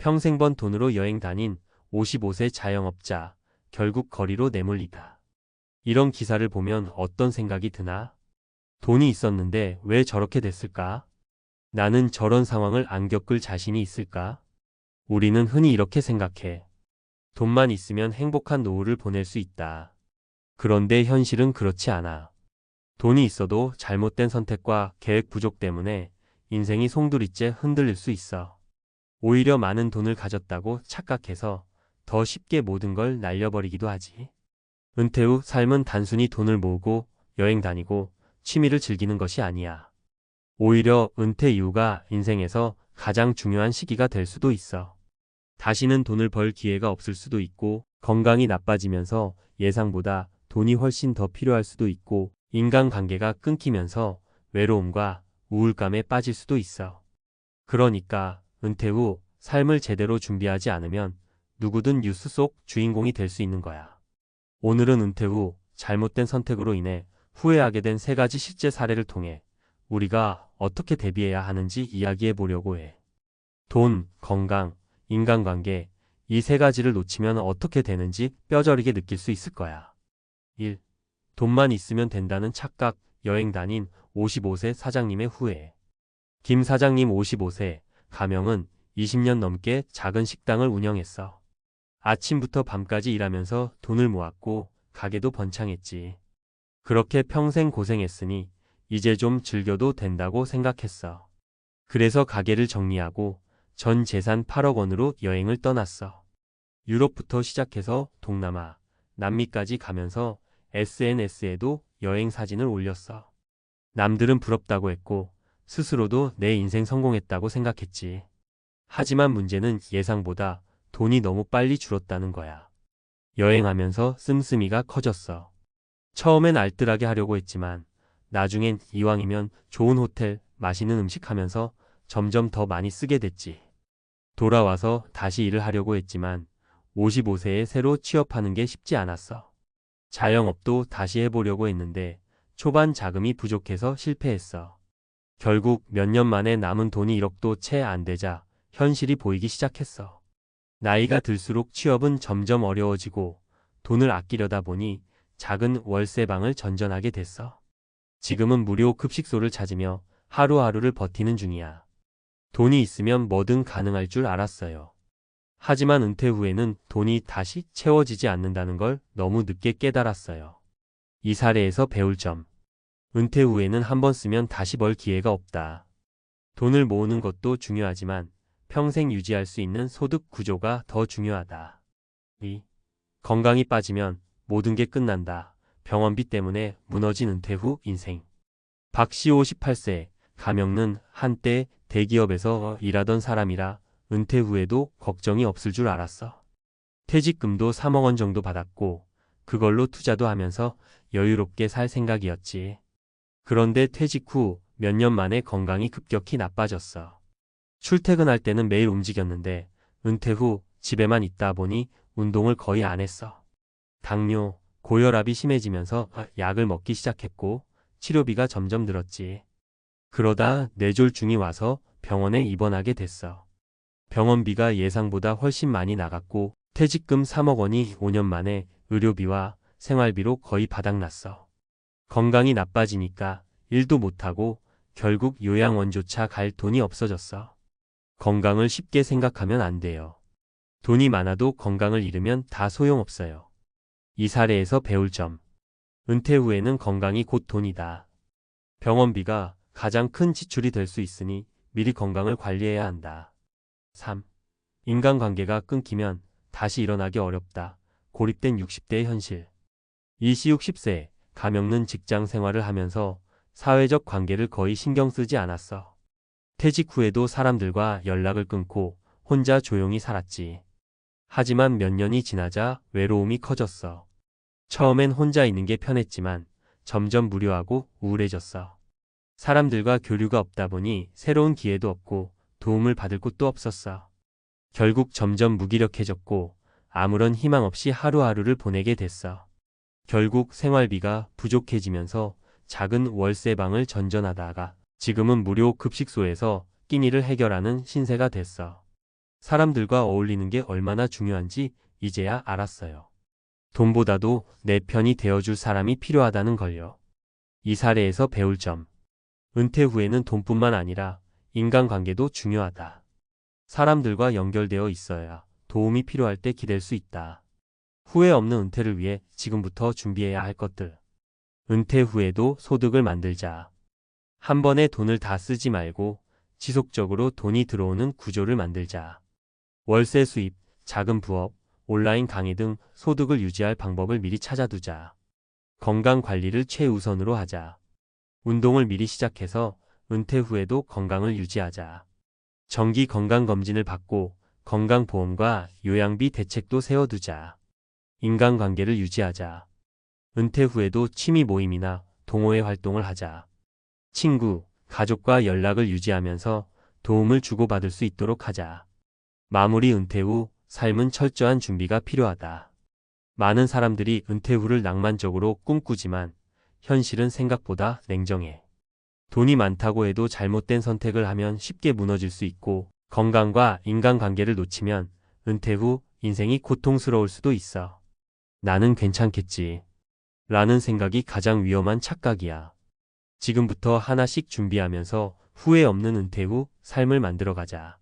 평생 번 돈으로 여행 다닌 55세 자영업자, 결국 거리로 내몰리다. 이런 기사를 보면 어떤 생각이 드나? 돈이 있었는데 왜 저렇게 됐을까? 나는 저런 상황을 안 겪을 자신이 있을까? 우리는 흔히 이렇게 생각해. 돈만 있으면 행복한 노후를 보낼 수 있다. 그런데 현실은 그렇지 않아. 돈이 있어도 잘못된 선택과 계획 부족 때문에 인생이 송두리째 흔들릴 수 있어. 오히려 많은 돈을 가졌다고 착각해서 더 쉽게 모든 걸 날려버리기도 하지. 은퇴 후 삶은 단순히 돈을 모으고 여행 다니고 취미를 즐기는 것이 아니야. 오히려 은퇴 이후가 인생에서 가장 중요한 시기가 될 수도 있어. 다시는 돈을 벌 기회가 없을 수도 있고, 건강이 나빠지면서 예상보다 돈이 훨씬 더 필요할 수도 있고, 인간관계가 끊기면서 외로움과 우울감에 빠질 수도 있어. 그러니까 은퇴 후 삶을 제대로 준비하지 않으면 누구든 뉴스 속 주인공이 될 수 있는 거야. 오늘은 은퇴 후 잘못된 선택으로 인해 후회하게 된 3가지 실제 사례를 통해 우리가 어떻게 대비해야 하는지 이야기해 보려고 해. 돈, 건강, 인간관계, 이 3가지를 놓치면 어떻게 되는지 뼈저리게 느낄 수 있을 거야. 1. 돈만 있으면 된다는 착각, 여행 다닌 55세 사장님의 후회. 김 사장님 55세, 가명은 20년 넘게 작은 식당을 운영했어. 아침부터 밤까지 일하면서 돈을 모았고 가게도 번창했지. 그렇게 평생 고생했으니 이제 좀 즐겨도 된다고 생각했어. 그래서 가게를 정리하고 전 재산 8억 원으로 여행을 떠났어. 유럽부터 시작해서 동남아, 남미까지 가면서 SNS에도 여행 사진을 올렸어. 남들은 부럽다고 했고 스스로도 내 인생 성공했다고 생각했지. 하지만 문제는 예상보다 돈이 너무 빨리 줄었다는 거야. 여행하면서 씀씀이가 커졌어. 처음엔 알뜰하게 하려고 했지만 나중엔 이왕이면 좋은 호텔, 맛있는 음식 하면서 점점 더 많이 쓰게 됐지. 돌아와서 다시 일을 하려고 했지만 55세에 새로 취업하는 게 쉽지 않았어. 자영업도 다시 해보려고 했는데 초반 자금이 부족해서 실패했어. 결국 몇 년 만에 남은 돈이 1억도 채 안 되자 현실이 보이기 시작했어. 나이가 들수록 취업은 점점 어려워지고 돈을 아끼려다 보니 작은 월세방을 전전하게 됐어. 지금은 무료 급식소를 찾으며 하루하루를 버티는 중이야. 돈이 있으면 뭐든 가능할 줄 알았어요. 하지만 은퇴 후에는 돈이 다시 채워지지 않는다는 걸 너무 늦게 깨달았어요. 이 사례에서 배울 점. 은퇴 후에는 한 번 쓰면 다시 벌 기회가 없다. 돈을 모으는 것도 중요하지만 평생 유지할 수 있는 소득 구조가 더 중요하다. 2. 건강이 빠지면 모든 게 끝난다. 병원비 때문에 무너진 은퇴 후 인생. 박씨 58세, 가명는 한때 대기업에서 일하던 사람이라 은퇴 후에도 걱정이 없을 줄 알았어. 퇴직금도 3억 원 정도 받았고 그걸로 투자도 하면서 여유롭게 살 생각이었지. 그런데 퇴직 후 몇 년 만에 건강이 급격히 나빠졌어. 출퇴근할 때는 매일 움직였는데 은퇴 후 집에만 있다 보니 운동을 거의 안 했어. 당뇨, 고혈압이 심해지면서 약을 먹기 시작했고 치료비가 점점 늘었지. 그러다 뇌졸중이 와서 병원에 입원하게 됐어. 병원비가 예상보다 훨씬 많이 나갔고 퇴직금 3억 원이 5년 만에 의료비와 생활비로 거의 바닥났어. 건강이 나빠지니까 일도 못하고 결국 요양원조차 갈 돈이 없어졌어. 건강을 쉽게 생각하면 안 돼요. 돈이 많아도 건강을 잃으면 다 소용없어요. 이 사례에서 배울 점. 은퇴 후에는 건강이 곧 돈이다. 병원비가 가장 큰 지출이 될 수 있으니 미리 건강을 관리해야 한다. 3. 인간관계가 끊기면 다시 일어나기 어렵다. 고립된 60대의 현실. 이씨 60세, 가명는 직장 생활을 하면서 사회적 관계를 거의 신경 쓰지 않았어. 퇴직 후에도 사람들과 연락을 끊고 혼자 조용히 살았지. 하지만 몇 년이 지나자 외로움이 커졌어. 처음엔 혼자 있는 게 편했지만 점점 무료하고 우울해졌어. 사람들과 교류가 없다 보니 새로운 기회도 없고 도움을 받을 곳도 없었어. 결국 점점 무기력해졌고 아무런 희망 없이 하루하루를 보내게 됐어. 결국 생활비가 부족해지면서 작은 월세방을 전전하다가 지금은 무료 급식소에서 끼니를 해결하는 신세가 됐어. 사람들과 어울리는 게 얼마나 중요한지 이제야 알았어요. 돈보다도 내 편이 되어줄 사람이 필요하다는 걸요. 이 사례에서 배울 점. 은퇴 후에는 돈뿐만 아니라 인간관계도 중요하다. 사람들과 연결되어 있어야 도움이 필요할 때 기댈 수 있다. 후회 없는 은퇴를 위해 지금부터 준비해야 할 것들. 은퇴 후에도 소득을 만들자. 한 번에 돈을 다 쓰지 말고 지속적으로 돈이 들어오는 구조를 만들자. 월세 수입, 작은 부업, 온라인 강의 등 소득을 유지할 방법을 미리 찾아두자. 건강 관리를 최우선으로 하자. 운동을 미리 시작해서 은퇴 후에도 건강을 유지하자. 정기 건강검진을 받고 건강보험과 요양비 대책도 세워두자. 인간관계를 유지하자. 은퇴 후에도 취미 모임이나 동호회 활동을 하자. 친구, 가족과 연락을 유지하면서 도움을 주고받을 수 있도록 하자. 마무리. 은퇴 후 삶은 철저한 준비가 필요하다. 많은 사람들이 은퇴 후를 낭만적으로 꿈꾸지만 현실은 생각보다 냉정해. 돈이 많다고 해도 잘못된 선택을 하면 쉽게 무너질 수 있고, 건강과 인간관계를 놓치면 은퇴 후 인생이 고통스러울 수도 있어. 나는 괜찮겠지. 라는 생각이 가장 위험한 착각이야. 지금부터 하나씩 준비하면서 후회 없는 은퇴 후 삶을 만들어가자.